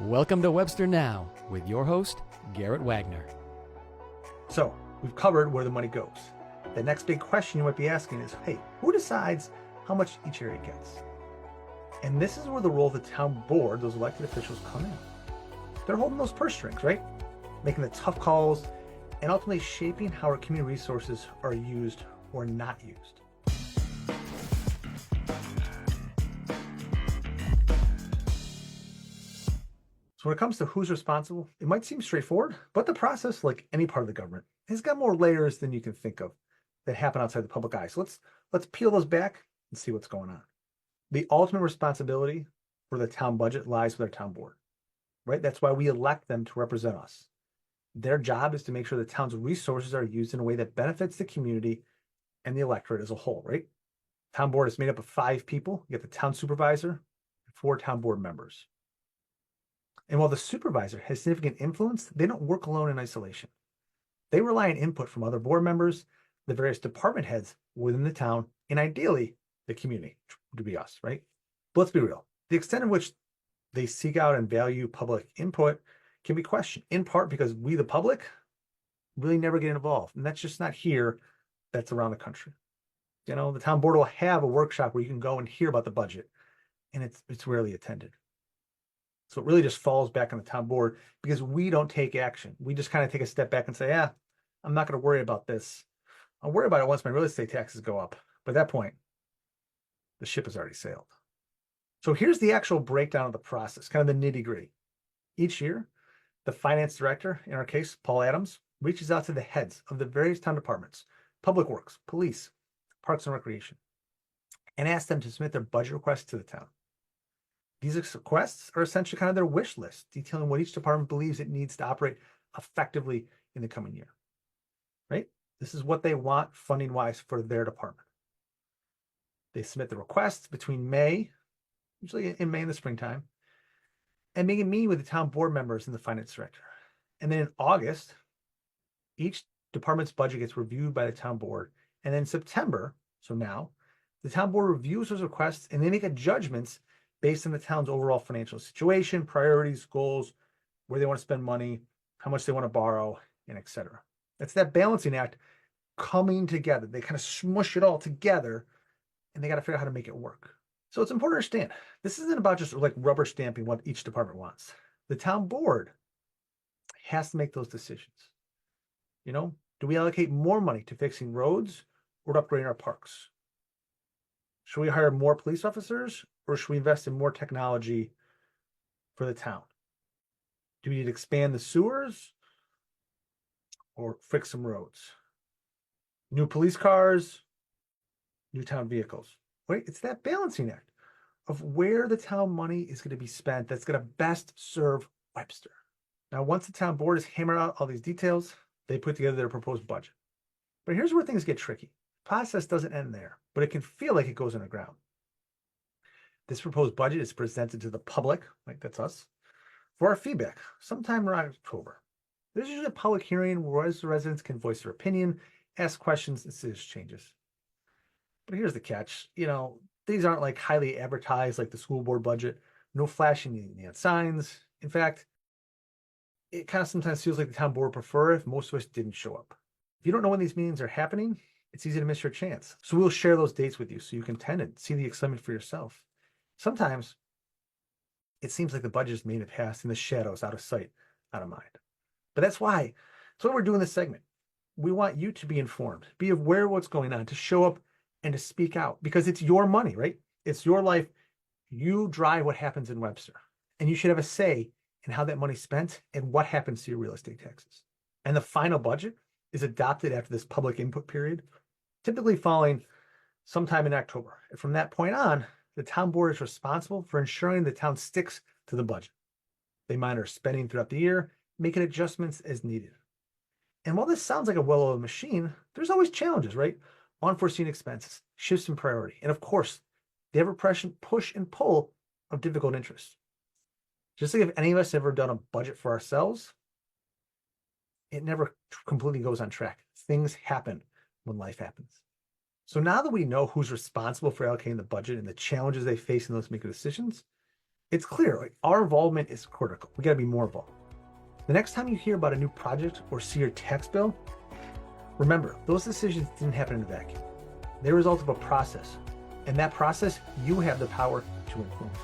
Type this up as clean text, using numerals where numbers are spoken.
Welcome to Webster Now with your host, Garrett Wagner. So we've covered where the money goes. The next big question you might be asking is, hey, who decides how much each area gets? And this is where the role of the town board, those elected officials, come in. They're holding those purse strings, right? Making the tough calls and ultimately shaping how our community resources are used or not used. So when it comes to who's responsible, it might seem straightforward, but the process, like any part of the government, has got more layers than you can think of that happen outside the public eye. So let's peel those back and see what's going on. The ultimate responsibility for the town budget lies with our town board, right? That's why we elect them to represent us. Their job is to make sure the town's resources are used in a way that benefits the community and the electorate as a whole, right? Town board is made up of 5 people. You get the town supervisor and 4 town board members. And while the supervisor has significant influence, they don't work alone in isolation. They rely on input from other board members, the various department heads within the town, and ideally, the community, to be us, right? But let's be real. The extent in which they seek out and value public input can be questioned, in part because we, the public, really never get involved. And that's just not here, that's around the country. You know, the town board will have a workshop where you can go and hear about the budget, and it's rarely attended. So it really just falls back on the town board because we don't take action. We just kind of take a step back and say, yeah, I'm not going to worry about this. I'll worry about it once my real estate taxes go up. But at that point, the ship has already sailed. So here's the actual breakdown of the process, kind of the nitty gritty. Each year, the finance director, in our case, Paul Adams, reaches out to the heads of the various town departments, public works, police, parks and recreation, and asks them to submit their budget requests to the town. These requests are essentially kind of their wish list, detailing what each department believes it needs to operate effectively in the coming year, right? This is what they want funding-wise for their department. They submit the requests between May, usually in May in the springtime, and make a meeting with the town board members and the finance director. And then in August, each department's budget gets reviewed by the town board. And then in September, so now, the town board reviews those requests and they make judgments based on the town's overall financial situation, priorities, goals, where they want to spend money, how much they want to borrow, and et cetera. It's that balancing act coming together. They kind of smush it all together and they got to figure out how to make it work. So it's important to understand, this isn't about just like rubber stamping what each department wants. The town board has to make those decisions. You know, do we allocate more money to fixing roads or to upgrading our parks? Should we hire more police officers or should we invest in more technology for the town? Do we need to expand the sewers or fix some roads? New police cars, new town vehicles, right? It's that balancing act of where the town money is going to be spent that's going to best serve Webster. Now, once the town board has hammered out all these details, they put together their proposed budget. But here's where things get tricky. The process doesn't end there, but it can feel like it goes underground. This proposed budget is presented to the public, like that's us, for our feedback sometime around October. There's usually a public hearing where the residents can voice their opinion, ask questions, and suggest changes. But here's the catch. You know, these aren't like highly advertised like the school board budget, no flashing neon signs. In fact, it kind of sometimes feels like the town board would prefer if most of us didn't show up. If you don't know when these meetings are happening, it's easy to miss your chance. So we'll share those dates with you so you can attend and see the excitement for yourself. Sometimes it seems like the budget is made to pass in the shadows, out of sight, out of mind. But that's why we're doing this segment. We want you to be informed, be aware of what's going on, to show up and to speak out because it's your money, right? It's your life. You drive what happens in Webster, and you should have a say in how that money's spent and what happens to your real estate taxes. And the final budget is adopted after this public input period, typically falling sometime in October. And from that point on, the town board is responsible for ensuring the town sticks to the budget. They monitor spending throughout the year, making adjustments as needed. And while this sounds like a well-oiled machine, there's always challenges, right? Unforeseen expenses, shifts in priority, and of course, the ever-present push and pull of difficult interests. Just like if any of us have ever done a budget for ourselves, it never completely goes on track. Things happen when life happens. So now that we know who's responsible for allocating the budget and the challenges they face in those making decisions, It's clear, like, our involvement is critical. We got to be more involved. The next time you hear about a new project or see your tax bill, remember, those decisions didn't happen in a vacuum. They're a result of a process. And that process, you have the power to influence.